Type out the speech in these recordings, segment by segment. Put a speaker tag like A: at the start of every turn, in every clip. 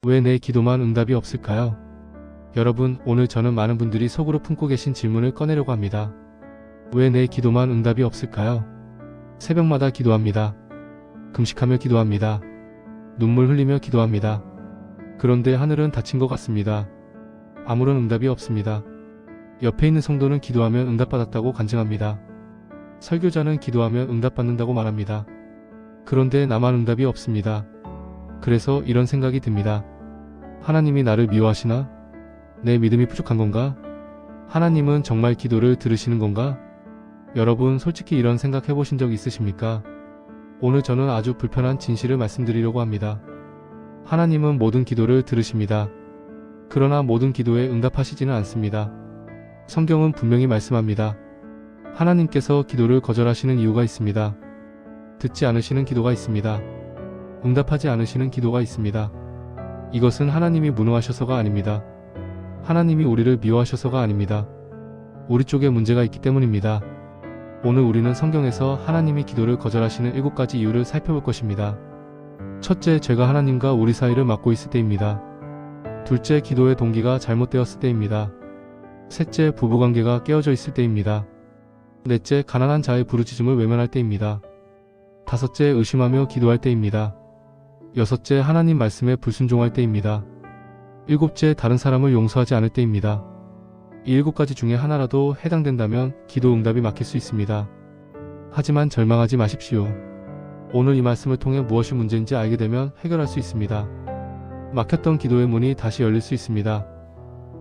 A: 왜 내 기도만 응답이 없을까요? 여러분, 오늘 저는 많은 분들이 속으로 품고 계신 질문을 꺼내려고 합니다. 왜 내 기도만 응답이 없을까요? 새벽마다 기도합니다. 금식하며 기도합니다. 눈물 흘리며 기도합니다. 그런데 하늘은 닫힌 것 같습니다. 아무런 응답이 없습니다. 옆에 있는 성도는 기도하면 응답받았다고 간증합니다. 설교자는 기도하면 응답받는다고 말합니다. 그런데 나만 응답이 없습니다. 그래서 이런 생각이 듭니다. 하나님이 나를 미워하시나? 내 믿음이 부족한 건가? 하나님은 정말 기도를 들으시는 건가? 여러분, 솔직히 이런 생각 해보신 적 있으십니까? 오늘 저는 아주 불편한 진실을 말씀드리려고 합니다. 하나님은 모든 기도를 들으십니다. 그러나 모든 기도에 응답하시지는 않습니다. 성경은 분명히 말씀합니다. 하나님께서 기도를 거절하시는 이유가 있습니다. 듣지 않으시는 기도가 있습니다. 응답하지 않으시는 기도가 있습니다. 이것은 하나님이 무능하셔서가 아닙니다. 하나님이 우리를 미워하셔서가 아닙니다. 우리 쪽에 문제가 있기 때문입니다. 오늘 우리는 성경에서 하나님이 기도를 거절하시는 7가지 이유를 살펴볼 것입니다. 첫째, 죄가 하나님과 우리 사이를 막고 있을 때입니다. 둘째, 기도의 동기가 잘못되었을 때입니다. 셋째, 부부관계가 깨어져 있을 때입니다. 넷째, 가난한 자의 부르짖음을 외면할 때입니다. 다섯째, 의심하며 기도할 때입니다. 여섯째, 하나님 말씀에 불순종할 때입니다. 일곱째, 다른 사람을 용서하지 않을 때입니다. 이 7가지 중에 하나라도 해당된다면 기도 응답이 막힐 수 있습니다. 하지만 절망하지 마십시오. 오늘 이 말씀을 통해 무엇이 문제인지 알게 되면 해결할 수 있습니다. 막혔던 기도의 문이 다시 열릴 수 있습니다.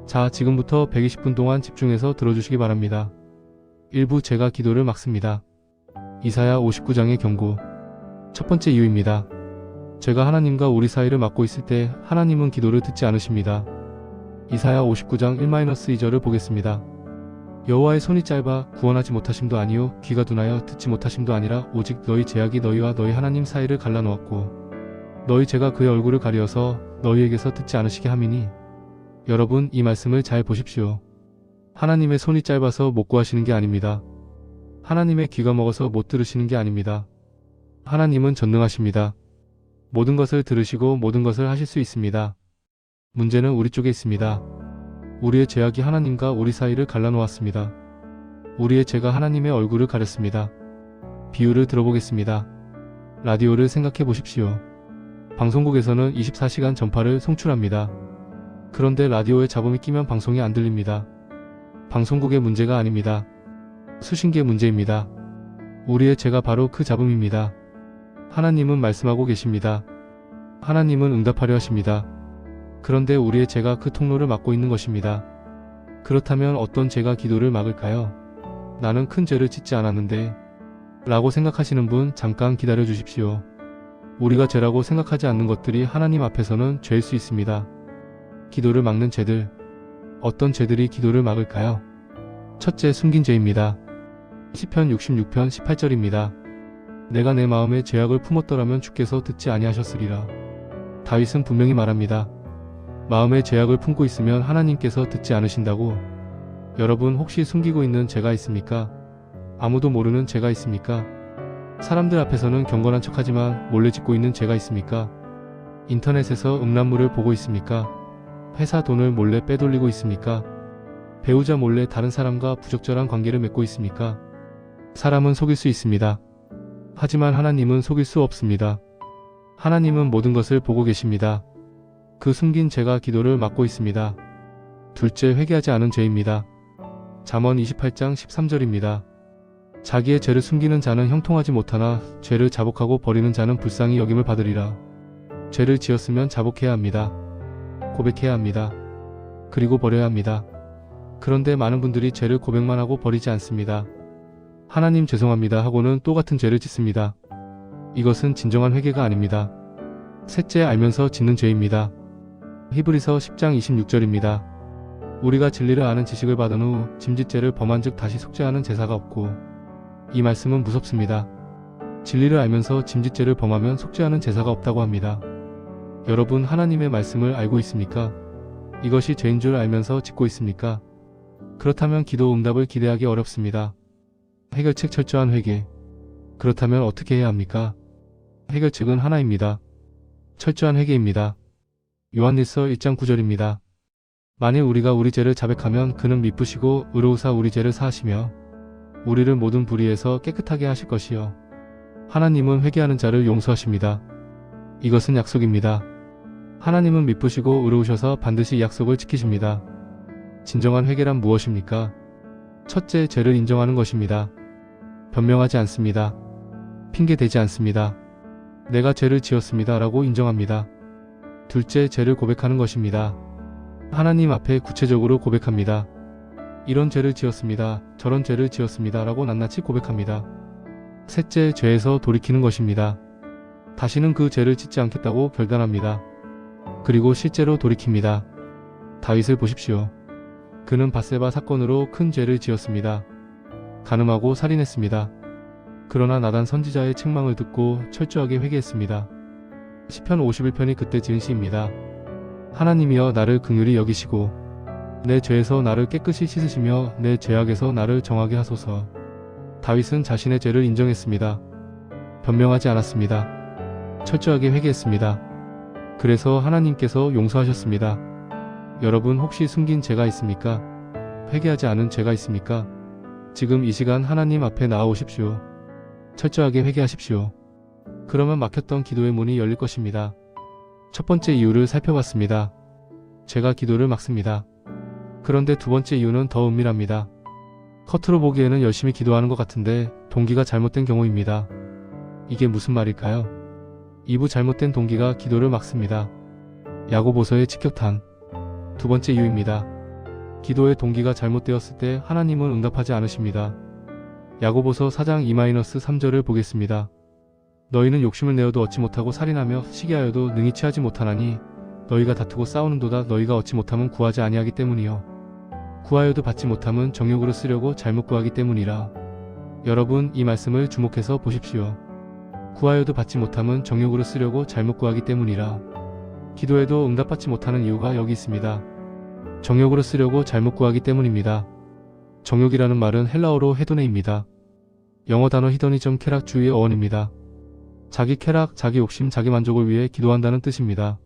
A: 자, 지금부터 120분 동안 집중해서 들어주시기 바랍니다. 1부, 제가 기도를 막습니다. 이사야 59장의 경고. 첫 번째 이유입니다. 죄가 하나님과 우리 사이를 막고 있을 때 하나님은 기도를 듣지 않으십니다. 이사야 59장 1-2절을 보겠습니다. 여호와의 손이 짧아 구원하지 못하심도 아니요 귀가 둔하여 듣지 못하심도 아니라 오직 너희 죄악이 너희와 너희 하나님 사이를 갈라놓았고 너희 죄가 그의 얼굴을 가리어서 너희에게서 듣지 않으시게 함이니. 여러분, 이 말씀을 잘 보십시오. 하나님의 손이 짧아서 못 구하시는 게 아닙니다. 하나님의 귀가 먹어서 못 들으시는 게 아닙니다. 하나님은 전능하십니다. 모든 것을 들으시고 모든 것을 하실 수 있습니다. 문제는 우리 쪽에 있습니다. 우리의 죄악이 하나님과 우리 사이를 갈라놓았습니다. 우리의 죄가 하나님의 얼굴을 가렸습니다. 비유를 들어보겠습니다. 라디오를 생각해 보십시오. 방송국에서는 24시간 전파를 송출합니다. 그런데 라디오에 잡음이 끼면 방송이 안 들립니다. 방송국의 문제가 아닙니다. 수신기의 문제입니다. 우리의 죄가 바로 그 잡음입니다. 하나님은 말씀하고 계십니다. 하나님은 응답하려 하십니다. 그런데 우리의 죄가 그 통로를 막고 있는 것입니다. 그렇다면 어떤 죄가 기도를 막을까요? 나는 큰 죄를 짓지 않았는데 라고 생각하시는 분, 잠깐 기다려 주십시오. 우리가 죄라고 생각하지 않는 것들이 하나님 앞에서는 죄일 수 있습니다. 기도를 막는 죄들. 어떤 죄들이 기도를 막을까요? 첫째, 숨긴 죄입니다. 시편 66편 18절입니다. 내가 내 마음에 죄악을 품었더라면 주께서 듣지 아니하셨으리라. 다윗은 분명히 말합니다. 마음에 죄악을 품고 있으면 하나님께서 듣지 않으신다고. 여러분, 혹시 숨기고 있는 죄가 있습니까? 아무도 모르는 죄가 있습니까? 사람들 앞에서는 경건한 척하지만 몰래 짓고 있는 죄가 있습니까? 인터넷에서 음란물을 보고 있습니까? 회사 돈을 몰래 빼돌리고 있습니까? 배우자 몰래 다른 사람과 부적절한 관계를 맺고 있습니까? 사람은 속일 수 있습니다. 하지만 하나님은 속일 수 없습니다. 하나님은 모든 것을 보고 계십니다. 그 숨긴 죄가 기도를 막고 있습니다. 둘째, 회개하지 않은 죄입니다. 잠언 28장 13절입니다. 자기의 죄를 숨기는 자는 형통하지 못하나 죄를 자복하고 버리는 자는 불쌍히 여김을 받으리라. 죄를 지었으면 자복해야 합니다. 고백해야 합니다. 그리고 버려야 합니다. 그런데 많은 분들이 죄를 고백만 하고 버리지 않습니다. 하나님 죄송합니다 하고는 또 같은 죄를 짓습니다. 이것은 진정한 회개가 아닙니다. 셋째, 알면서 짓는 죄입니다. 히브리서 10장 26절입니다. 우리가 진리를 아는 지식을 받은 후 짐짓죄를 범한 즉 다시 속죄하는 제사가 없고. 이 말씀은 무섭습니다. 진리를 알면서 짐짓죄를 범하면 속죄하는 제사가 없다고 합니다. 여러분, 하나님의 말씀을 알고 있습니까? 이것이 죄인 줄 알면서 짓고 있습니까? 그렇다면 기도 응답을 기대하기 어렵습니다. 해결책 철저한 회개. 그렇다면 어떻게 해야 합니까? 해결책은 하나입니다. 철저한 회개입니다. 요한일서 1장 9절입니다. 만일 우리가 우리 죄를 자백하면 그는 미쁘시고 의로우사 우리 죄를 사하시며 우리를 모든 불의에서 깨끗하게 하실 것이요 하나님은 회개하는 자를 용서하십니다. 이것은 약속입니다. 하나님은 미쁘시고 의로우셔서 반드시 이 약속을 지키십니다. 진정한 회개란 무엇입니까? 첫째, 죄를 인정하는 것입니다. 변명하지 않습니다. 핑계대지 않습니다. 내가 죄를 지었습니다 라고 인정합니다. 둘째, 죄를 고백하는 것입니다. 하나님 앞에 구체적으로 고백합니다. 이런 죄를 지었습니다. 저런 죄를 지었습니다 라고 낱낱이 고백합니다. 셋째, 죄에서 돌이키는 것입니다. 다시는 그 죄를 짓지 않겠다고 결단합니다. 그리고 실제로 돌이킵니다. 다윗을 보십시오. 그는 밧세바 사건으로 큰 죄를 지었습니다. 간음하고 살인했습니다. 그러나 나단 선지자의 책망을 듣고 철저하게 회개했습니다. 시편 51편이 그때 지은 시입니다. 하나님이여 나를 긍휼히 여기시고 내 죄에서 나를 깨끗이 씻으시며 내 죄악에서 나를 정하게 하소서. 다윗은 자신의 죄를 인정했습니다. 변명하지 않았습니다. 철저하게 회개했습니다. 그래서 하나님께서 용서하셨습니다. 여러분 혹시 숨긴 죄가 있습니까? 회개하지 않은 죄가 있습니까? 지금 이 시간 하나님 앞에 나아오십시오. 철저하게 회개하십시오. 그러면 막혔던 기도의 문이 열릴 것입니다. 첫 번째 이유를 살펴봤습니다. 죄가 기도를 막습니다. 그런데 두 번째 이유는 더 은밀합니다. 겉으로 보기에는 열심히 기도하는 것 같은데 동기가 잘못된 경우입니다. 이게 무슨 말일까요? 이부 잘못된 동기가 기도를 막습니다. 야고보서의 직격탄. 두 번째 이유입니다. 기도의 동기가 잘못되었을 때 하나님은 응답하지 않으십니다. 야고보서 4장 2-3절을 보겠습니다. 너희는 욕심을 내어도 얻지 못하고 살인하며 시기하여도 능히 취하지 못하나니 너희가 다투고 싸우는도다 너희가 얻지 못함은 구하지 아니하기 때문이요 구하여도 받지 못함은 정욕으로 쓰려고 잘못 구하기 때문이라. 여러분 이 말씀을 주목해서 보십시오. 구하여도 받지 못함은 정욕으로 쓰려고 잘못 구하기 때문이라. 기도에도 응답받지 못하는 이유가 여기 있습니다. 정욕으로 쓰려고 잘못 구하기 때문입니다. 정욕이라는 말은 헬라어로 헤도네입니다. 영어 단어 히더니즘 쾌락주의의 어원입니다. 자기 쾌락, 자기 욕심, 자기 만족을 위해 기도한다는 뜻입니다.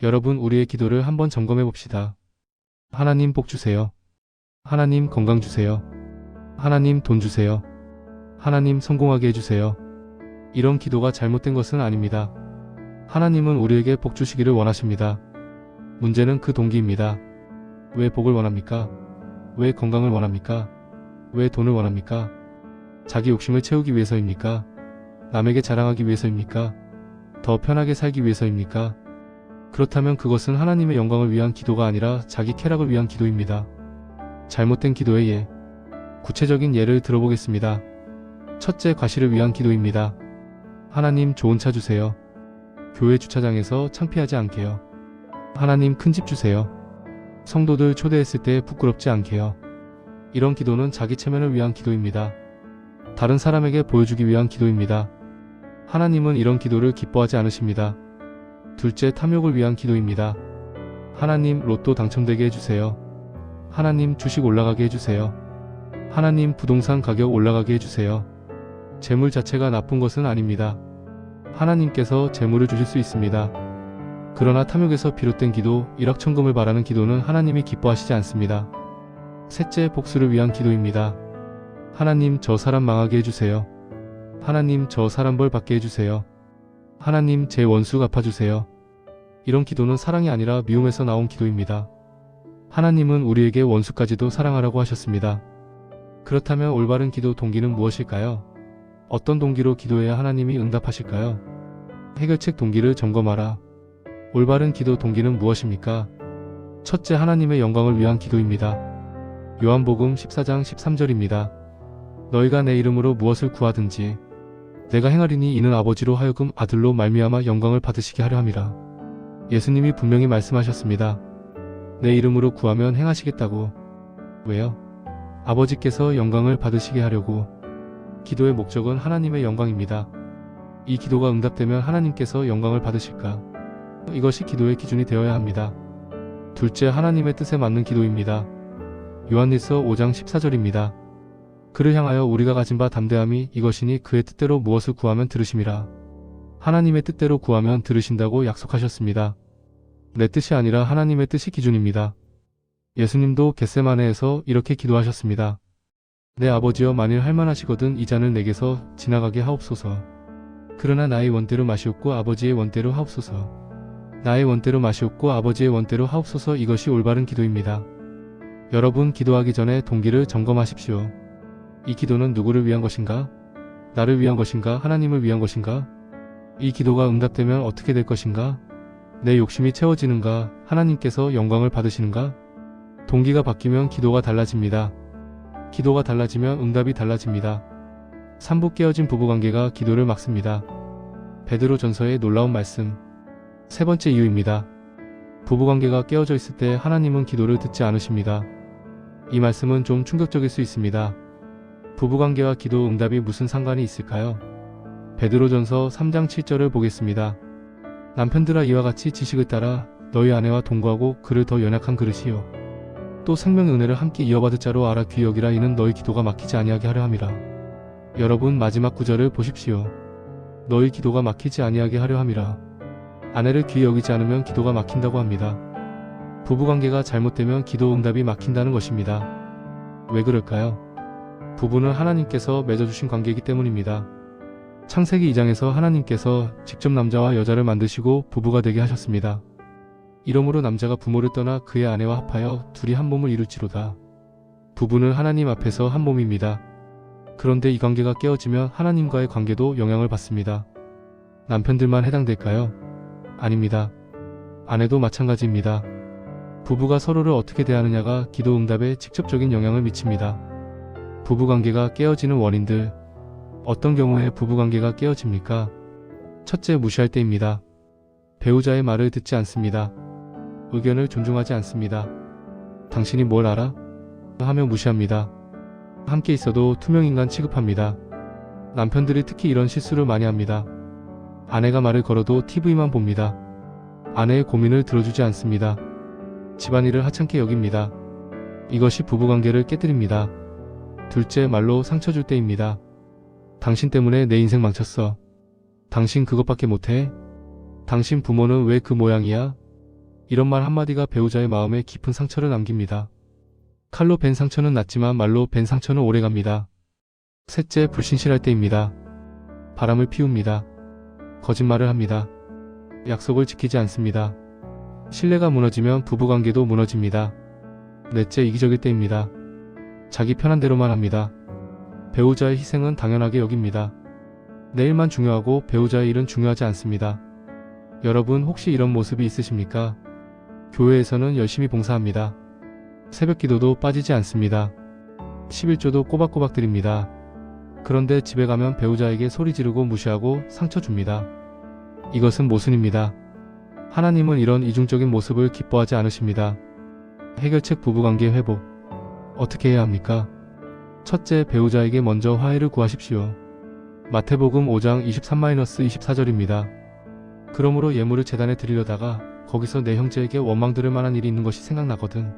A: 여러분 우리의 기도를 한번 점검해 봅시다. 하나님 복 주세요. 하나님 건강 주세요. 하나님 돈 주세요. 하나님 성공하게 해주세요. 이런 기도가 잘못된 것은 아닙니다. 하나님은 우리에게 복 주시기를 원하십니다. 문제는 그 동기입니다. 왜 복을 원합니까? 왜 건강을 원합니까? 왜 돈을 원합니까? 자기 욕심을 채우기 위해서입니까? 남에게 자랑하기 위해서입니까? 더 편하게 살기 위해서입니까? 그렇다면 그것은 하나님의 영광을 위한 기도가 아니라 자기 쾌락을 위한 기도입니다. 잘못된 기도의 예. 구체적인 예를 들어보겠습니다. 첫째, 과실을 위한 기도입니다. 하나님 좋은 차 주세요. 교회 주차장에서 창피하지 않게요. 하나님 큰 집 주세요. 성도들 초대했을 때 부끄럽지 않게요. 이런 기도는 자기 체면을 위한 기도입니다. 다른 사람에게 보여주기 위한 기도입니다. 하나님은 이런 기도를 기뻐하지 않으십니다. 둘째, 탐욕을 위한 기도입니다. 하나님 로또 당첨되게 해주세요. 하나님 주식 올라가게 해주세요. 하나님 부동산 가격 올라가게 해주세요. 재물 자체가 나쁜 것은 아닙니다. 하나님께서 재물을 주실 수 있습니다. 그러나 탐욕에서 비롯된 기도, 일확천금을 바라는 기도는 하나님이 기뻐하시지 않습니다. 셋째, 복수를 위한 기도입니다. 하나님 저 사람 망하게 해주세요. 하나님 저 사람 벌 받게 해주세요. 하나님 제 원수 갚아주세요. 이런 기도는 사랑이 아니라 미움에서 나온 기도입니다. 하나님은 우리에게 원수까지도 사랑하라고 하셨습니다. 그렇다면 올바른 기도 동기는 무엇일까요? 어떤 동기로 기도해야 하나님이 응답하실까요? 해결책 동기를 점검하라. 올바른 기도 동기는 무엇입니까? 첫째, 하나님의 영광을 위한 기도입니다. 요한복음 14장 13절입니다. 너희가 내 이름으로 무엇을 구하든지 내가 행하리니 이는 아버지로 하여금 아들로 말미암아 영광을 받으시게 하려 함이라. 예수님이 분명히 말씀하셨습니다. 내 이름으로 구하면 행하시겠다고. 왜요? 아버지께서 영광을 받으시게 하려고. 기도의 목적은 하나님의 영광입니다. 이 기도가 응답되면 하나님께서 영광을 받으실까? 이것이 기도의 기준이 되어야 합니다. 둘째, 하나님의 뜻에 맞는 기도입니다. 요한일서 5장 14절입니다. 그를 향하여 우리가 가진 바 담대함이 이것이니 그의 뜻대로 무엇을 구하면 들으심이라. 하나님의 뜻대로 구하면 들으신다고 약속하셨습니다. 내 뜻이 아니라 하나님의 뜻이 기준입니다. 예수님도 겟세마네에서 이렇게 기도하셨습니다. 내 아버지여, 만일 할만하시거든 이 잔을 내게서 지나가게 하옵소서. 그러나 나의 원대로 마시옵고 아버지의 원대로 하옵소서. 나의 원대로 마시옵고 아버지의 원대로 하옵소서. 이것이 올바른 기도입니다. 여러분, 기도하기 전에 동기를 점검하십시오. 이 기도는 누구를 위한 것인가? 나를 위한 것인가? 하나님을 위한 것인가? 이 기도가 응답되면 어떻게 될 것인가? 내 욕심이 채워지는가? 하나님께서 영광을 받으시는가? 동기가 바뀌면 기도가 달라집니다. 기도가 달라지면 응답이 달라집니다. 3부 깨어진 부부관계가 기도를 막습니다. 베드로 전서의 놀라운 말씀. 세 번째 이유입니다. 부부관계가 깨어져 있을 때 하나님은 기도를 듣지 않으십니다. 이 말씀은 좀 충격적일 수 있습니다. 부부관계와 기도 응답이 무슨 상관이 있을까요? 베드로전서 3장 7절을 보겠습니다. 남편들아, 이와 같이 지식을 따라 너희 아내와 동거하고 그를 더 연약한 그릇이요 또 생명의 은혜를 함께 이어받을 자로 알아 귀히 여기라. 이는 너희 기도가 막히지 아니하게 하려 함이라. 여러분, 마지막 구절을 보십시오. 너희 기도가 막히지 아니하게 하려 함이라. 아내를 귀히 여기지 않으면 기도가 막힌다고 합니다. 부부관계가 잘못되면 기도 응답이 막힌다는 것입니다. 왜 그럴까요? 부부는 하나님께서 맺어주신 관계이기 때문입니다. 창세기 2장에서 하나님께서 직접 남자와 여자를 만드시고 부부가 되게 하셨습니다. 이러므로 남자가 부모를 떠나 그의 아내와 합하여 둘이 한 몸을 이룰지로다. 부부는 하나님 앞에서 한 몸입니다. 그런데 이 관계가 깨어지면 하나님과의 관계도 영향을 받습니다. 남편들만 해당될까요? 아닙니다. 아내도 마찬가지입니다. 부부가 서로를 어떻게 대하느냐가 기도 응답에 직접적인 영향을 미칩니다. 부부관계가 깨어지는 원인들. 어떤 경우에 부부관계가 깨어집니까? 첫째, 무시할 때입니다. 배우자의 말을 듣지 않습니다. 의견을 존중하지 않습니다. 당신이 뭘 알아? 하며 무시합니다. 함께 있어도 투명인간 취급합니다. 남편들이 특히 이런 실수를 많이 합니다. 아내가 말을 걸어도 TV만 봅니다. 아내의 고민을 들어주지 않습니다. 집안일을 하찮게 여깁니다. 이것이 부부관계를 깨뜨립니다. 둘째, 말로 상처 줄 때입니다. 당신 때문에 내 인생 망쳤어. 당신 그것밖에 못해? 당신 부모는 왜 그 모양이야? 이런 말 한마디가 배우자의 마음에 깊은 상처를 남깁니다. 칼로 벤 상처는 낫지만 말로 벤 상처는 오래갑니다. 셋째, 불신실할 때입니다. 바람을 피웁니다. 거짓말을 합니다. 약속을 지키지 않습니다. 신뢰가 무너지면 부부관계도 무너집니다. 넷째, 이기적일 때입니다. 자기 편한 대로만 합니다. 배우자의 희생은 당연하게 여깁니다. 내 일만 중요하고 배우자의 일은 중요하지 않습니다. 여러분, 혹시 이런 모습이 있으십니까? 교회에서는 열심히 봉사합니다. 새벽 기도도 빠지지 않습니다. 11조도 꼬박꼬박 드립니다. 그런데 집에 가면 배우자에게 소리 지르고 무시하고 상처 줍니다. 이것은 모순입니다. 하나님은 이런 이중적인 모습을 기뻐하지 않으십니다. 해결책 부부관계 회복. 어떻게 해야 합니까? 첫째, 배우자에게 먼저 화해를 구하십시오. 마태복음 5장 23-24절입니다. 그러므로 예물을 제단에 드리려다가 거기서 내 형제에게 원망 들을 만한 일이 있는 것이 생각나거든.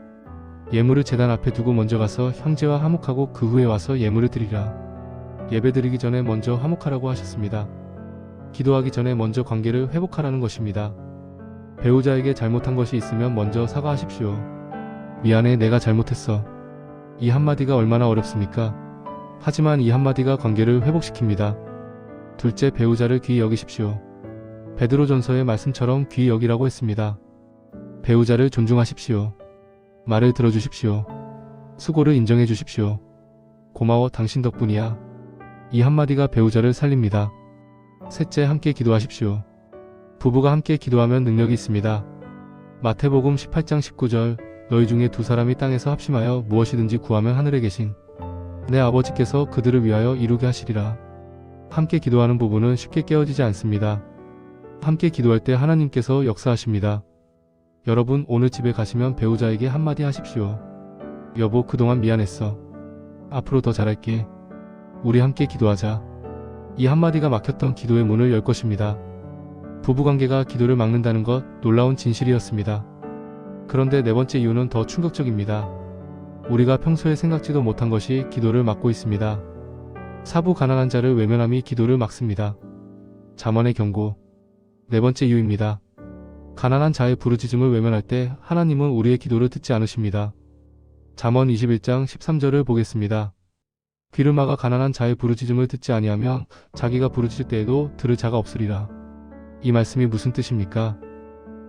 A: 예물을 제단 앞에 두고 먼저 가서 형제와 화목하고 그 후에 와서 예물을 드리라. 예배 드리기 전에 먼저 화목하라고 하셨습니다. 기도하기 전에 먼저 관계를 회복하라는 것입니다. 배우자에게 잘못한 것이 있으면 먼저 사과하십시오. 미안해, 내가 잘못했어. 이 한마디가 얼마나 어렵습니까? 하지만 이 한마디가 관계를 회복시킵니다. 둘째, 배우자를 귀히 여기십시오. 베드로전서의 말씀처럼 귀히 여기라고 했습니다. 배우자를 존중하십시오. 말을 들어주십시오. 수고를 인정해 주십시오. 고마워, 당신 덕분이야. 이 한마디가 배우자를 살립니다. 셋째, 함께 기도하십시오. 부부가 함께 기도하면 능력이 있습니다. 마태복음 18장 19절, 너희 중에 두 사람이 땅에서 합심하여 무엇이든지 구하면 하늘에 계신 내 아버지께서 그들을 위하여 이루게 하시리라. 함께 기도하는 부부는 쉽게 깨어지지 않습니다. 함께 기도할 때 하나님께서 역사하십니다. 여러분, 오늘 집에 가시면 배우자에게 한마디 하십시오. 여보, 그동안 미안했어. 앞으로 더 잘할게. 우리 함께 기도하자. 이 한마디가 막혔던 기도의 문을 열 것입니다. 부부관계가 기도를 막는다는 것, 놀라운 진실이었습니다. 그런데 네 번째 이유는 더 충격적입니다. 우리가 평소에 생각지도 못한 것이 기도를 막고 있습니다. 사부 가난한 자를 외면함이 기도를 막습니다. 잠언의 경고. 네 번째 이유입니다. 가난한 자의 부르짖음을 외면할 때 하나님은 우리의 기도를 듣지 않으십니다. 잠언 21장 13절을 보겠습니다. 귀를 막아 가난한 자의 부르짖음을 듣지 아니하면 자기가 부르짖을 때에도 들을 자가 없으리라. 이 말씀이 무슨 뜻입니까?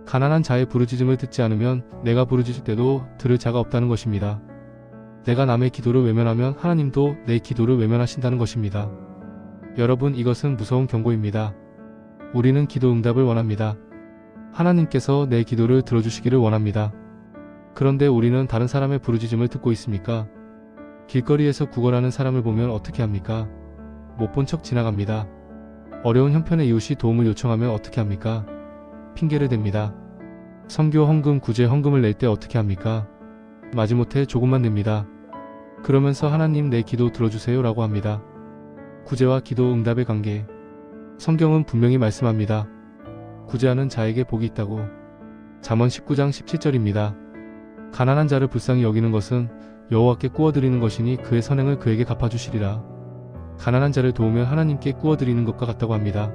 A: 가난한 자의 부르짖음을 듣지 않으면 내가 부르짖을 때도 들을 자가 없다는 것입니다. 내가 남의 기도를 외면하면 하나님도 내 기도를 외면하신다는 것입니다. 여러분, 이것은 무서운 경고입니다. 우리는 기도 응답을 원합니다. 하나님께서 내 기도를 들어주시기를 원합니다. 그런데 우리는 다른 사람의 부르짖음을 듣고 있습니까? 길거리에서 구걸하는 사람을 보면 어떻게 합니까? 못 본 척 지나갑니다. 어려운 형편의 이웃이 도움을 요청하면 어떻게 합니까? 핑계를 댑니다. 선교 헌금, 구제 헌금을 낼 때 어떻게 합니까? 마지못해 조금만 냅니다. 그러면서 하나님 내 기도 들어주세요 라고 합니다. 구제와 기도 응답의 관계. 성경은 분명히 말씀합니다. 구제하는 자에게 복이 있다고. 잠언 19장 17절입니다. 가난한 자를 불쌍히 여기는 것은 여호와께 꾸어드리는 것이니 그의 선행을 그에게 갚아주시리라. 가난한 자를 도우면 하나님께 꾸어드리는 것과 같다고 합니다.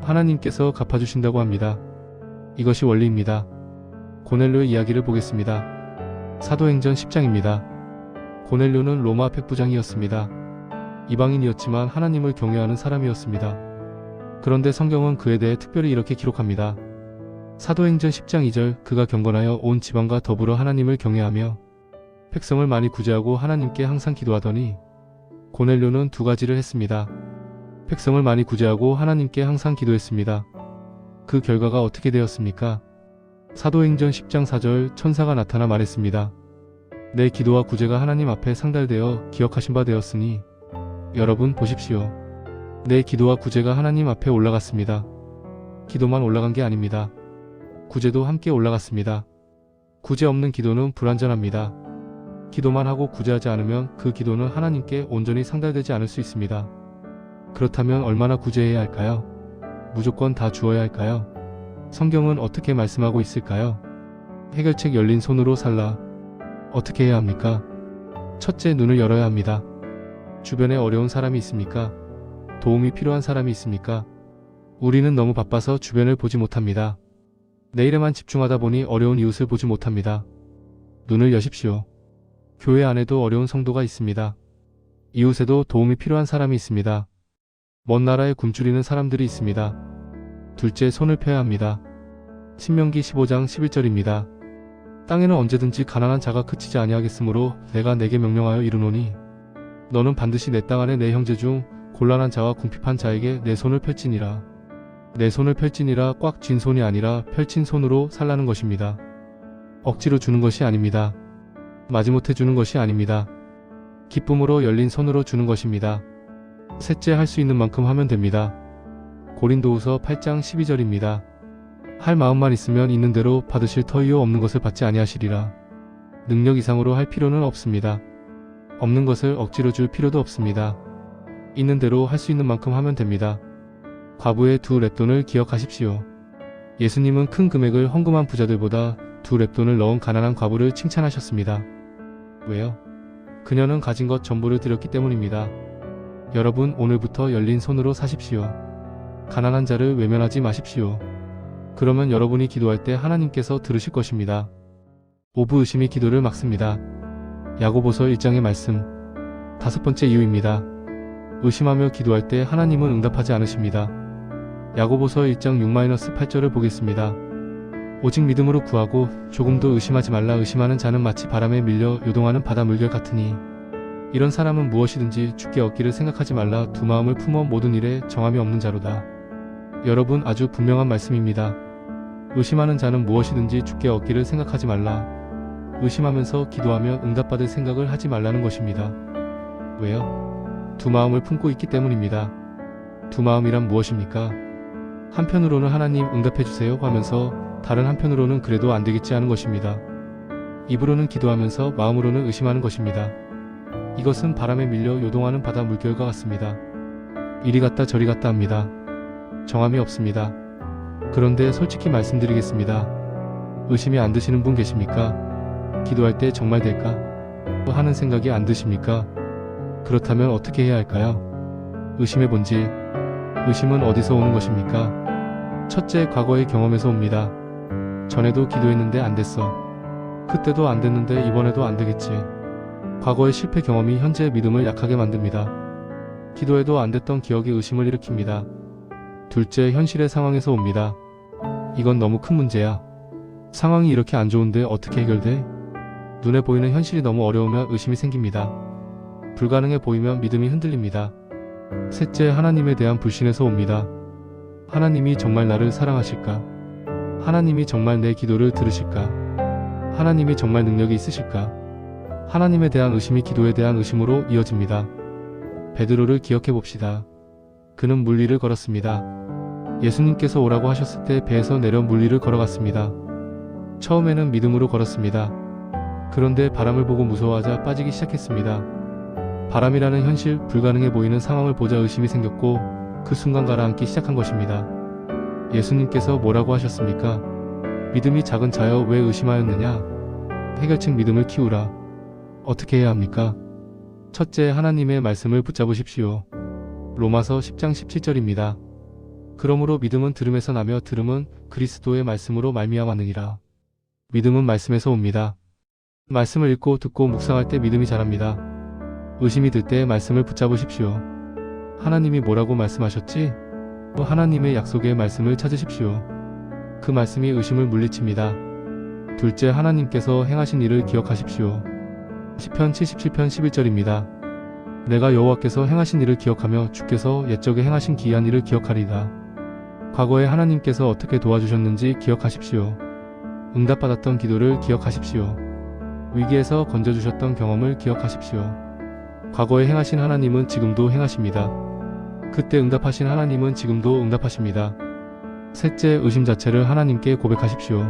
A: 하나님께서 갚아주신다고 합니다. 이것이 원리입니다. 고넬료의 이야기를 보겠습니다. 사도행전 10장입니다. 고넬료는 로마 백부장이었습니다. 이방인이었지만 하나님을 경외하는 사람이었습니다. 그런데 성경은 그에 대해 특별히 이렇게 기록합니다. 사도행전 10장 2절, 그가 경건하여 온 지방과 더불어 하나님을 경외하며 백성을 많이 구제하고 하나님께 항상 기도하더니. 고넬료는 두 가지를 했습니다. 백성을 많이 구제하고 하나님께 항상 기도했습니다. 그 결과가 어떻게 되었습니까? 사도행전 10장 4절, 천사가 나타나 말했습니다. 내 기도와 구제가 하나님 앞에 상달되어 기억하신 바 되었으니. 여러분 보십시오. 내 기도와 구제가 하나님 앞에 올라갔습니다. 기도만 올라간 게 아닙니다. 구제도 함께 올라갔습니다. 구제 없는 기도는 불완전합니다. 기도만 하고 구제하지 않으면 그 기도는 하나님께 온전히 상달되지 않을 수 있습니다. 그렇다면 얼마나 구제해야 할까요? 무조건 다 주어야 할까요? 성경은 어떻게 말씀하고 있을까요? 해결책 열린 손으로 살라. 어떻게 해야 합니까? 첫째, 눈을 열어야 합니다. 주변에 어려운 사람이 있습니까? 도움이 필요한 사람이 있습니까? 우리는 너무 바빠서 주변을 보지 못합니다. 내 일에만 집중하다 보니 어려운 이웃을 보지 못합니다. 눈을 여십시오. 교회 안에도 어려운 성도가 있습니다. 이웃에도 도움이 필요한 사람이 있습니다. 먼 나라에 굶주리는 사람들이 있습니다. 둘째, 손을 펴야 합니다. 신명기 15장 11절입니다. 땅에는 언제든지 가난한 자가 그치지 아니하겠으므로 내가 내게 명령하여 이르노니 너는 반드시 내 땅 안에 내 형제 중 곤란한 자와 궁핍한 자에게 내 손을 펼지니라. 내 손을 펼지니라 꽉 쥔 손이 아니라 펼친 손으로 살라는 것입니다. 억지로 주는 것이 아닙니다. 마지못해 주는 것이 아닙니다. 기쁨으로 열린 손으로 주는 것입니다. 셋째, 할 수 있는 만큼 하면 됩니다. 고린도후서 8장 12절입니다. 할 마음만 있으면 있는 대로 받으실 터이요 없는 것을 받지 아니하시리라. 능력 이상으로 할 필요는 없습니다. 없는 것을 억지로 줄 필요도 없습니다. 있는 대로 할 수 있는 만큼 하면 됩니다. 과부의 두 렙돈을 기억하십시오. 예수님은 큰 금액을 헌금한 부자들보다 두 렙돈을 넣은 가난한 과부를 칭찬하셨습니다. 왜요? 그녀는 가진 것 전부를 드렸기 때문입니다. 여러분, 오늘부터 열린 손으로 사십시오. 가난한 자를 외면하지 마십시오. 그러면 여러분이 기도할 때 하나님께서 들으실 것입니다. 오부 의심이 기도를 막습니다. 야고보서 1장의 말씀. 다섯 번째 이유입니다. 의심하며 기도할 때 하나님은 응답하지 않으십니다. 야고보서 1장 6-8절을 보겠습니다. 오직 믿음으로 구하고 조금도 의심하지 말라. 의심하는 자는 마치 바람에 밀려 요동하는 바다 물결 같으니 이런 사람은 무엇이든지 주께 얻기를 생각하지 말라. 두 마음을 품어 모든 일에 정함이 없는 자로다. 여러분, 아주 분명한 말씀입니다. 의심하는 자는 무엇이든지 주께 얻기를 생각하지 말라. 의심하면서 기도하며 응답받을 생각을 하지 말라는 것입니다. 왜요? 두 마음을 품고 있기 때문입니다. 두 마음이란 무엇입니까? 한편으로는 하나님 응답해주세요 하면서 다른 한편으로는 그래도 안되겠지 하는 것입니다. 입으로는 기도하면서 마음으로는 의심하는 것입니다. 이것은 바람에 밀려 요동하는 바다 물결과 같습니다. 이리 갔다 저리 갔다 합니다. 정함이 없습니다. 그런데 솔직히 말씀드리겠습니다. 의심이 안 드시는 분 계십니까? 기도할 때 정말 될까? 하는 생각이 안 드십니까? 그렇다면 어떻게 해야 할까요? 의심의 본질. 의심은 어디서 오는 것입니까? 첫째, 과거의 경험에서 옵니다. 전에도 기도했는데 안 됐어. 그때도 안 됐는데 이번에도 안 되겠지. 과거의 실패 경험이 현재의 믿음을 약하게 만듭니다. 기도해도 안 됐던 기억이 의심을 일으킵니다. 둘째, 현실의 상황에서 옵니다. 이건 너무 큰 문제야. 상황이 이렇게 안 좋은데 어떻게 해결돼? 눈에 보이는 현실이 너무 어려우면 의심이 생깁니다. 불가능해 보이면 믿음이 흔들립니다. 셋째, 하나님에 대한 불신에서 옵니다. 하나님이 정말 나를 사랑하실까? 하나님이 정말 내 기도를 들으실까? 하나님이 정말 능력이 있으실까? 하나님에 대한 의심이 기도에 대한 의심으로 이어집니다. 베드로를 기억해 봅시다. 그는 물리를 걸었습니다. 예수님께서 오라고 하셨을 때 배에서 내려 물리를 걸어갔습니다. 처음에는 믿음으로 걸었습니다. 그런데 바람을 보고 무서워하자 빠지기 시작했습니다. 바람이라는 현실, 불가능해 보이는 상황을 보자 의심이 생겼고 그 순간 가라앉기 시작한 것입니다. 예수님께서 뭐라고 하셨습니까? 믿음이 작은 자여 왜 의심하였느냐? 해결책 믿음을 키우라. 어떻게 해야 합니까? 첫째, 하나님의 말씀을 붙잡으십시오. 로마서 10장 17절입니다. 그러므로 믿음은 들음에서 나며 들음은 그리스도의 말씀으로 말미암았느니라. 믿음은 말씀에서 옵니다. 말씀을 읽고 듣고 묵상할 때 믿음이 자랍니다. 의심이 들 때 말씀을 붙잡으십시오. 하나님이 뭐라고 말씀하셨지? 하나님의 약속의 말씀을 찾으십시오. 그 말씀이 의심을 물리칩니다. 둘째, 하나님께서 행하신 일을 기억하십시오. 시편 77편 11절입니다. 내가 여호와께서 행하신 일을 기억하며 주께서 옛적에 행하신 기이한 일을 기억하리이다. 과거에 하나님께서 어떻게 도와주셨는지 기억하십시오. 응답받았던 기도를 기억하십시오. 위기에서 건져주셨던 경험을 기억하십시오. 과거에 행하신 하나님은 지금도 행하십니다. 그때 응답하신 하나님은 지금도 응답하십니다. 셋째, 의심 자체를 하나님께 고백하십시오.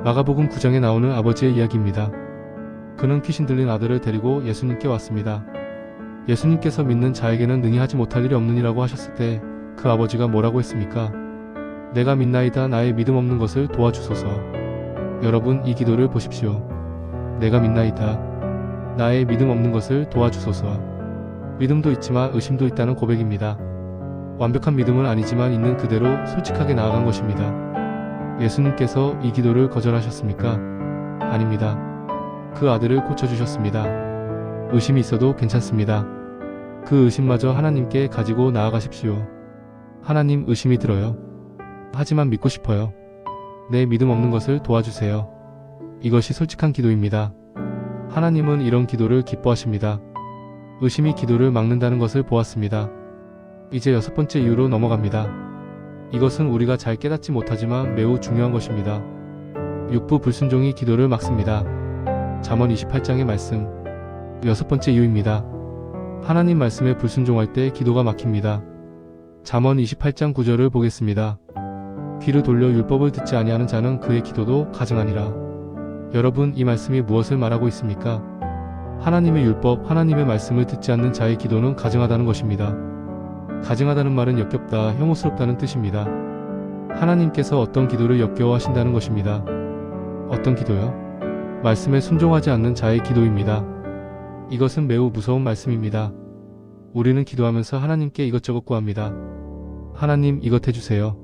A: 마가복음 9장에 나오는 아버지의 이야기입니다. 그는 귀신 들린 아들을 데리고 예수님께 왔습니다. 예수님께서 믿는 자에게는 능히 하지 못할 일이 없느니라고 하셨을 때 그 아버지가 뭐라고 했습니까? 내가 믿나이다. 나의 믿음 없는 것을 도와주소서. 여러분, 이 기도를 보십시오. 내가 믿나이다. 나의 믿음 없는 것을 도와주소서. 믿음도 있지만 의심도 있다는 고백입니다. 완벽한 믿음은 아니지만 있는 그대로 솔직하게 나아간 것입니다. 예수님께서 이 기도를 거절하셨습니까? 아닙니다. 그 아들을 고쳐주셨습니다. 의심이 있어도 괜찮습니다. 그 의심마저 하나님께 가지고 나아가십시오. 하나님, 의심이 들어요. 하지만 믿고 싶어요. 내 믿음 없는 것을 도와주세요. 이것이 솔직한 기도입니다. 하나님은 이런 기도를 기뻐하십니다. 의심이 기도를 막는다는 것을 보았습니다. 이제 6번째 이유로 넘어갑니다. 이것은 우리가 잘 깨닫지 못하지만 매우 중요한 것입니다. 육부 불순종이 기도를 막습니다. 잠언 28장의 말씀. 6번째 이유입니다. 하나님 말씀에 불순종할 때 기도가 막힙니다. 잠언 28장 9절을 보겠습니다. 귀를 돌려 율법을 듣지 아니하는 자는 그의 기도도 가증하니라. 여러분, 이 말씀이 무엇을 말하고 있습니까? 하나님의 율법, 하나님의 말씀을 듣지 않는 자의 기도는 가증하다는 것입니다. 가증하다는 말은 역겹다, 혐오스럽다는 뜻입니다. 하나님께서 어떤 기도를 역겨워하신다는 것입니다. 어떤 기도요? 말씀에 순종하지 않는 자의 기도입니다. 이것은 매우 무서운 말씀입니다. 우리는 기도하면서 하나님께 이것저것 구합니다. 하나님, 이것 해주세요.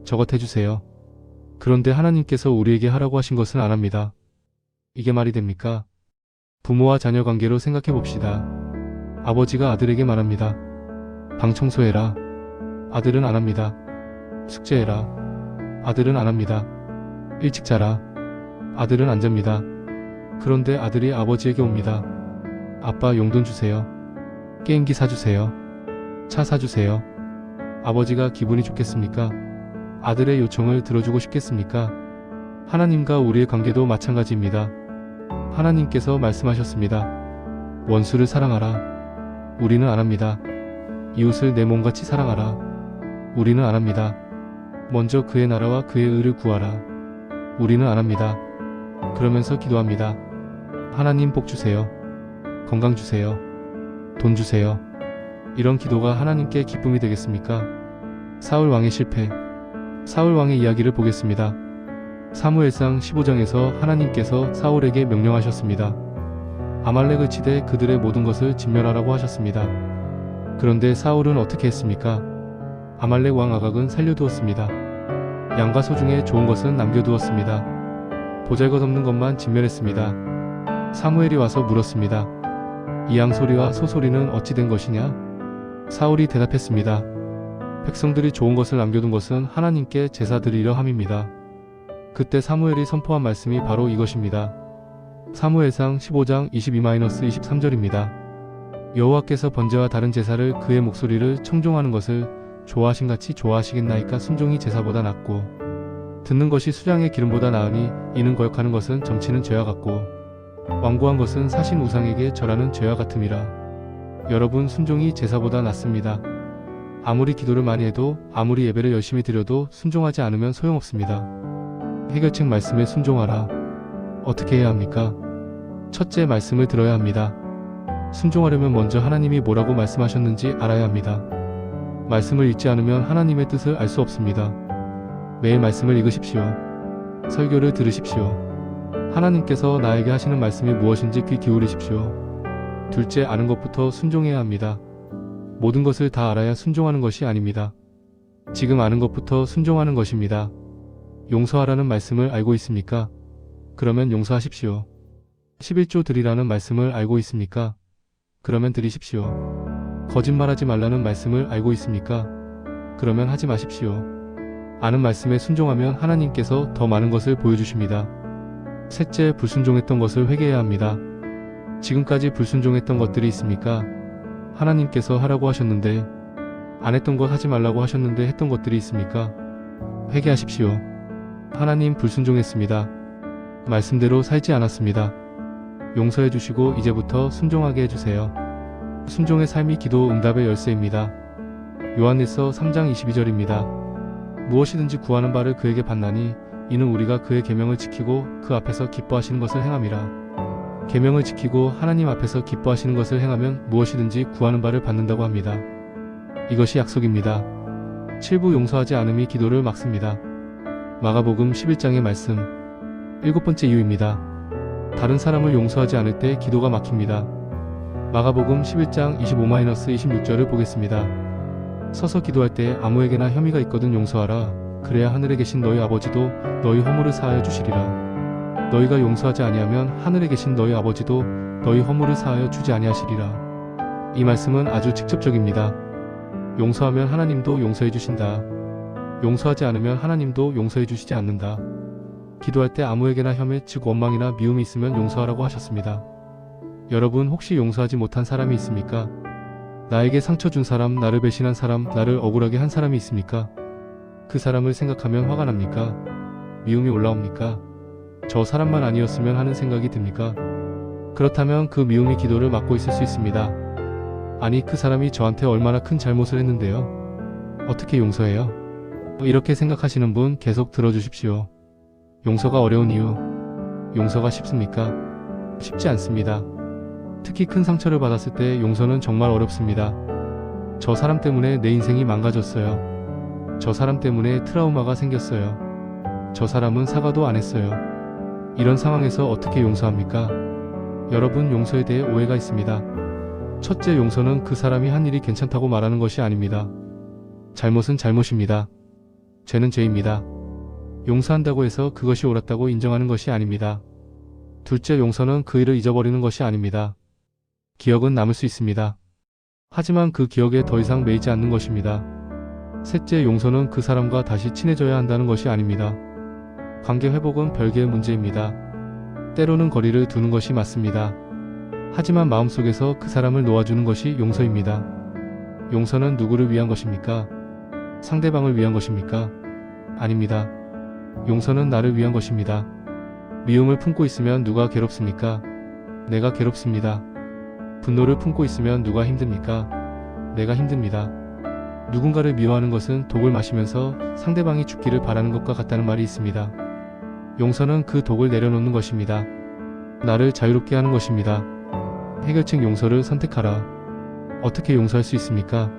A: 저것 해주세요. 그런데 하나님께서 우리에게 하라고 하신 것은 안 합니다. 이게 말이 됩니까? 부모와 자녀 관계로 생각해 봅시다. 아버지가 아들에게 말합니다. 방 청소해라. 아들은 안 합니다. 숙제해라. 아들은 안 합니다. 일찍 자라. 아들은 안 잡니다. 그런데 아들이 아버지에게 옵니다. 아빠, 용돈 주세요. 게임기 사주세요. 차 사주세요. 아버지가 기분이 좋겠습니까? 아들의 요청을 들어주고 싶겠습니까? 하나님과 우리의 관계도 마찬가지입니다. 하나님께서 말씀하셨습니다. 원수를 사랑하라. 우리는 안 합니다. 이웃을 내 몸같이 사랑하라. 우리는 안 합니다. 먼저 그의 나라와 그의 의를 구하라. 우리는 안 합니다. 그러면서 기도합니다. 하나님, 복 주세요. 건강 주세요. 돈 주세요. 이런 기도가 하나님께 기쁨이 되겠습니까? 사울 왕의 실패. 사울 왕의 이야기를 보겠습니다. 사무엘상 15장에서 하나님께서 사울에게 명령하셨습니다. 아말렉을 치되 그들의 모든 것을 진멸하라고 하셨습니다. 그런데 사울은 어떻게 했습니까? 아말렉 왕 아각은 살려두었습니다. 양과 소 중에 좋은 것은 남겨두었습니다. 보잘것없는 것만 진멸했습니다. 사무엘이 와서 물었습니다. 이 양 소리와 소 소리는 어찌 된 것이냐? 사울이 대답했습니다. 백성들이 좋은 것을 남겨둔 것은 하나님께 제사 드리려 함입니다. 그때 사무엘이 선포한 말씀이 바로 이것입니다. 사무엘상 15장 22-23절입니다. 여호와께서 번제와 다른 제사를 그의 목소리를 청종하는 것을 좋아하신같이 좋아하시겠나이까. 순종이 제사보다 낫고 듣는 것이 수량의 기름보다 나으니 이는 거역하는 것은 점치는 죄와 같고 완고한 것은 사신 우상에게 절하는 죄와 같음이라. 여러분, 순종이 제사보다 낫습니다. 아무리 기도를 많이 해도 아무리 예배를 열심히 드려도 순종하지 않으면 소용없습니다. 해결책 말씀에 순종하라. 어떻게 해야 합니까? 첫째, 말씀을 들어야 합니다. 순종하려면 먼저 하나님이 뭐라고 말씀하셨는지 알아야 합니다. 말씀을 읽지 않으면 하나님의 뜻을 알 수 없습니다. 매일 말씀을 읽으십시오. 설교를 들으십시오. 하나님께서 나에게 하시는 말씀이 무엇인지 귀 기울이십시오. 둘째, 아는 것부터 순종해야 합니다. 모든 것을 다 알아야 순종하는 것이 아닙니다. 지금 아는 것부터 순종하는 것입니다. 용서하라는 말씀을 알고 있습니까? 그러면 용서하십시오. 11조 드리라는 말씀을 알고 있습니까? 그러면 드리십시오. 거짓말하지 말라는 말씀을 알고 있습니까? 그러면 하지 마십시오. 아는 말씀에 순종하면 하나님께서 더 많은 것을 보여주십니다. 셋째, 불순종했던 것을 회개해야 합니다. 지금까지 불순종했던 것들이 있습니까? 하나님께서 하라고 하셨는데 안 했던 것, 하지 말라고 하셨는데 했던 것들이 있습니까? 회개하십시오. 하나님, 불순종했습니다. 말씀대로 살지 않았습니다. 용서해 주시고 이제부터 순종하게 해주세요. 순종의 삶이 기도 응답의 열쇠입니다. 요한일서 3장 22절입니다. 무엇이든지 구하는 바를 그에게 받나니 이는 우리가 그의 계명을 지키고 그 앞에서 기뻐하시는 것을 행함이라. 계명을 지키고 하나님 앞에서 기뻐하시는 것을 행하면 무엇이든지 구하는 바를 받는다고 합니다. 이것이 약속입니다. 7부 용서하지 않음이 기도를 막습니다. 마가복음 11장의 말씀. 7번째 이유입니다. 다른 사람을 용서하지 않을 때 기도가 막힙니다. 마가복음 11장 25-26절을 보겠습니다. 서서 기도할 때 아무에게나 혐의가 있거든 용서하라. 그래야 하늘에 계신 너희 아버지도 너희 허물을 사하여 주시리라. 너희가 용서하지 아니하면 하늘에 계신 너희 아버지도 너희 허물을 사하여 주지 아니하시리라. 이 말씀은 아주 직접적입니다. 용서하면 하나님도 용서해 주신다. 용서하지 않으면 하나님도 용서해 주시지 않는다. 기도할 때 아무에게나 혐의, 즉 원망이나 미움이 있으면 용서하라고 하셨습니다. 여러분, 혹시 용서하지 못한 사람이 있습니까? 나에게 상처 준 사람, 나를 배신한 사람, 나를 억울하게 한 사람이 있습니까? 그 사람을 생각하면 화가 납니까? 미움이 올라옵니까? 저 사람만 아니었으면 하는 생각이 듭니까? 그렇다면 그 미움이 기도를 막고 있을 수 있습니다. 아니, 그 사람이 저한테 얼마나 큰 잘못을 했는데요? 어떻게 용서해요? 이렇게 생각하시는 분 계속 들어주십시오. 용서가 어려운 이유. 용서가 쉽습니까? 쉽지 않습니다. 특히 큰 상처를 받았을 때 용서는 정말 어렵습니다. 저 사람 때문에 내 인생이 망가졌어요. 저 사람 때문에 트라우마가 생겼어요. 저 사람은 사과도 안 했어요. 이런 상황에서 어떻게 용서합니까? 여러분, 용서에 대해 오해가 있습니다. 첫째, 용서는 그 사람이 한 일이 괜찮다고 말하는 것이 아닙니다. 잘못은 잘못입니다. 죄는 죄입니다. 용서한다고 해서 그것이 옳았다고 인정하는 것이 아닙니다. 둘째, 용서는 그 일을 잊어버리는 것이 아닙니다. 기억은 남을 수 있습니다. 하지만 그 기억에 더 이상 매이지 않는 것입니다. 셋째, 용서는 그 사람과 다시 친해져야 한다는 것이 아닙니다. 관계 회복은 별개의 문제입니다. 때로는 거리를 두는 것이 맞습니다. 하지만 마음속에서 그 사람을 놓아주는 것이 용서입니다. 용서는 누구를 위한 것입니까? 상대방을 위한 것입니까? 아닙니다. 용서는 나를 위한 것입니다. 미움을 품고 있으면 누가 괴롭습니까? 내가 괴롭습니다. 분노를 품고 있으면 누가 힘듭니까? 내가 힘듭니다. 누군가를 미워하는 것은 독을 마시면서 상대방이 죽기를 바라는 것과 같다는 말이 있습니다. 용서는 그 독을 내려놓는 것입니다. 나를 자유롭게 하는 것입니다. 해결책, 용서를 선택하라. 어떻게 용서할 수 있습니까?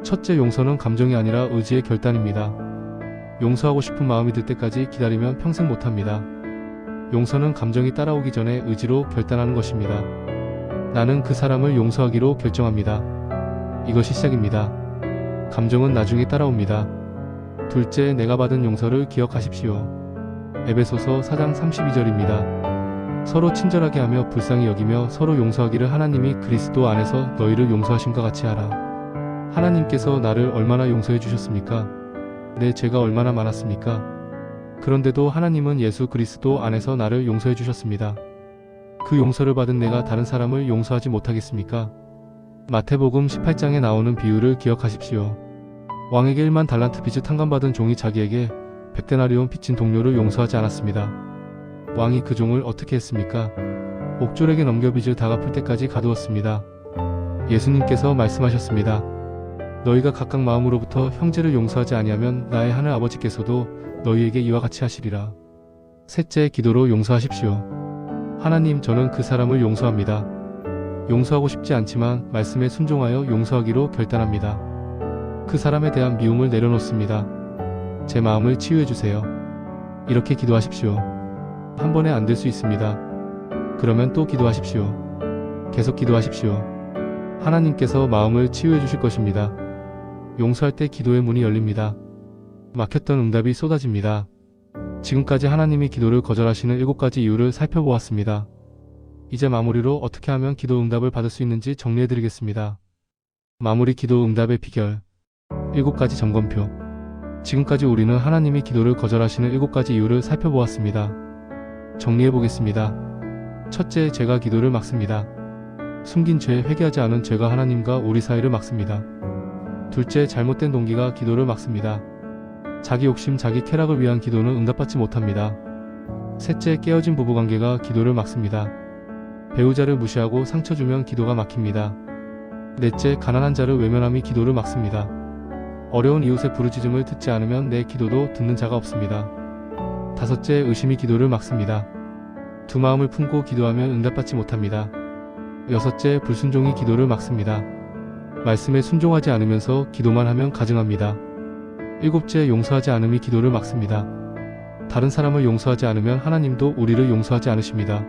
A: 첫째, 용서는 감정이 아니라 의지의 결단입니다. 용서하고 싶은 마음이 들 때까지 기다리면 평생 못합니다. 용서는 감정이 따라오기 전에 의지로 결단하는 것입니다. 나는 그 사람을 용서하기로 결정합니다. 이것이 시작입니다. 감정은 나중에 따라옵니다. 둘째, 내가 받은 용서를 기억하십시오. 에베소서 4장 32절입니다. 서로 친절하게 하며 불쌍히 여기며 서로 용서하기를 하나님이 그리스도 안에서 너희를 용서하신과 같이 하라. 하나님께서 나를 얼마나 용서해 주셨습니까? 내 죄가 얼마나 많았습니까? 그런데도 하나님은 예수 그리스도 안에서 나를 용서해 주셨습니다. 그 용서를 받은 내가 다른 사람을 용서하지 못하겠습니까? 마태복음 18장에 나오는 비유를 기억하십시오. 왕에게 1만 달란트 빚을 탕감받은 종이 자기에게 100데나리온 빚진 동료를 용서하지 않았습니다. 왕이 그 종을 어떻게 했습니까? 옥졸에게 넘겨 빚을 다 갚을 때까지 가두었습니다. 예수님께서 말씀하셨습니다. 너희가 각각 마음으로부터 형제를 용서하지 아니하면 나의 하늘 아버지께서도 너희에게 이와 같이 하시리라. 셋째, 기도로 용서하십시오. 하나님, 저는 그 사람을 용서합니다. 용서하고 싶지 않지만 말씀에 순종하여 용서하기로 결단합니다. 그 사람에 대한 미움을 내려놓습니다. 제 마음을 치유해 주세요. 이렇게 기도하십시오. 한 번에 안 될 수 있습니다. 그러면 또 기도하십시오. 계속 기도하십시오. 하나님께서 마음을 치유해 주실 것입니다. 용서할 때 기도의 문이 열립니다. 막혔던 응답이 쏟아집니다. 지금까지 하나님이 기도를 거절하시는 7가지 이유를 살펴보았습니다. 이제 마무리로 어떻게 하면 기도 응답을 받을 수 있는지 정리해드리겠습니다. 마무리 기도 응답의 비결 7가지 점검표. 지금까지 우리는 하나님이 기도를 거절하시는 7가지 이유를 살펴보았습니다. 정리해보겠습니다. 첫째, 죄가 기도를 막습니다. 숨긴 죄, 회개하지 않은 죄가 하나님과 우리 사이를 막습니다. 둘째, 잘못된 동기가 기도를 막습니다. 자기 욕심, 자기 쾌락을 위한 기도는 응답받지 못합니다. 셋째, 깨어진 부부관계가 기도를 막습니다. 배우자를 무시하고 상처 주면 기도가 막힙니다. 넷째, 가난한 자를 외면함이 기도를 막습니다. 어려운 이웃의 부르짖음을 듣지 않으면 내 기도도 듣는 자가 없습니다. 다섯째, 의심이 기도를 막습니다. 두 마음을 품고 기도하면 응답받지 못합니다. 여섯째, 불순종이 기도를 막습니다. 말씀에 순종하지 않으면서 기도만 하면 가증합니다. 일곱째, 용서하지 않음이 기도를 막습니다. 다른 사람을 용서하지 않으면 하나님도 우리를 용서하지 않으십니다.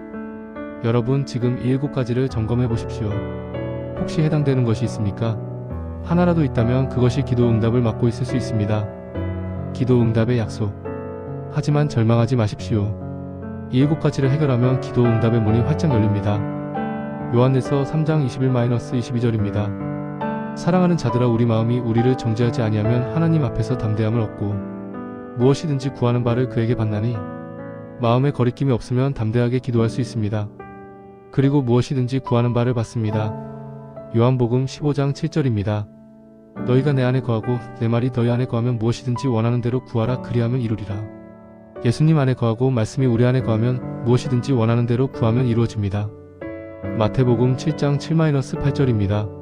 A: 여러분, 지금 이 7가지를 점검해 보십시오. 혹시 해당되는 것이 있습니까? 하나라도 있다면 그것이 기도 응답을 막고 있을 수 있습니다. 기도 응답의 약속. 하지만 절망하지 마십시오. 이 7가지를 해결하면 기도 응답의 문이 활짝 열립니다. 요한일서 3장 21-22절입니다. 사랑하는 자들아, 우리 마음이 우리를 정죄하지 아니하면 하나님 앞에서 담대함을 얻고 무엇이든지 구하는 바를 그에게 받나니, 마음에 거리낌이 없으면 담대하게 기도할 수 있습니다. 그리고 무엇이든지 구하는 바를 받습니다. 요한복음 15장 7절입니다. 너희가 내 안에 거하고 내 말이 너희 안에 거하면 무엇이든지 원하는 대로 구하라, 그리하면 이루리라. 예수님 안에 거하고 말씀이 우리 안에 거하면 무엇이든지 원하는 대로 구하면 이루어집니다. 마태복음 7장 7-8절입니다.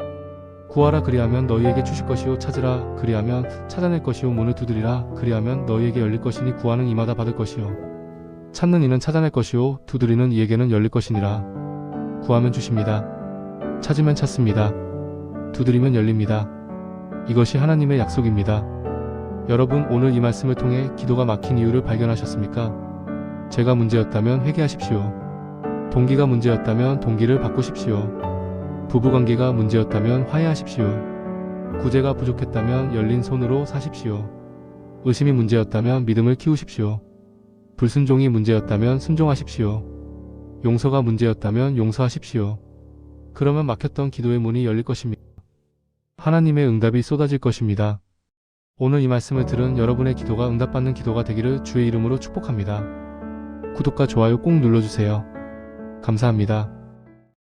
A: 구하라, 그리하면 너희에게 주실 것이요, 찾으라, 그리하면 찾아낼 것이요, 문을 두드리라, 그리하면 너희에게 열릴 것이니, 구하는 이마다 받을 것이요, 찾는 이는 찾아낼 것이요, 두드리는 이에게는 열릴 것이니라. 구하면 주십니다. 찾으면 찾습니다. 두드리면 열립니다. 이것이 하나님의 약속입니다. 여러분, 오늘 이 말씀을 통해 기도가 막힌 이유를 발견하셨습니까? 죄가 문제였다면 회개하십시오. 동기가 문제였다면 동기를 바꾸십시오. 부부관계가 문제였다면 화해하십시오. 구제가 부족했다면 열린 손으로 사십시오. 의심이 문제였다면 믿음을 키우십시오. 불순종이 문제였다면 순종하십시오. 용서가 문제였다면 용서하십시오. 그러면 막혔던 기도의 문이 열릴 것입니다. 하나님의 응답이 쏟아질 것입니다. 오늘 이 말씀을 들은 여러분의 기도가 응답받는 기도가 되기를 주의 이름으로 축복합니다. 구독과 좋아요 꼭 눌러주세요. 감사합니다.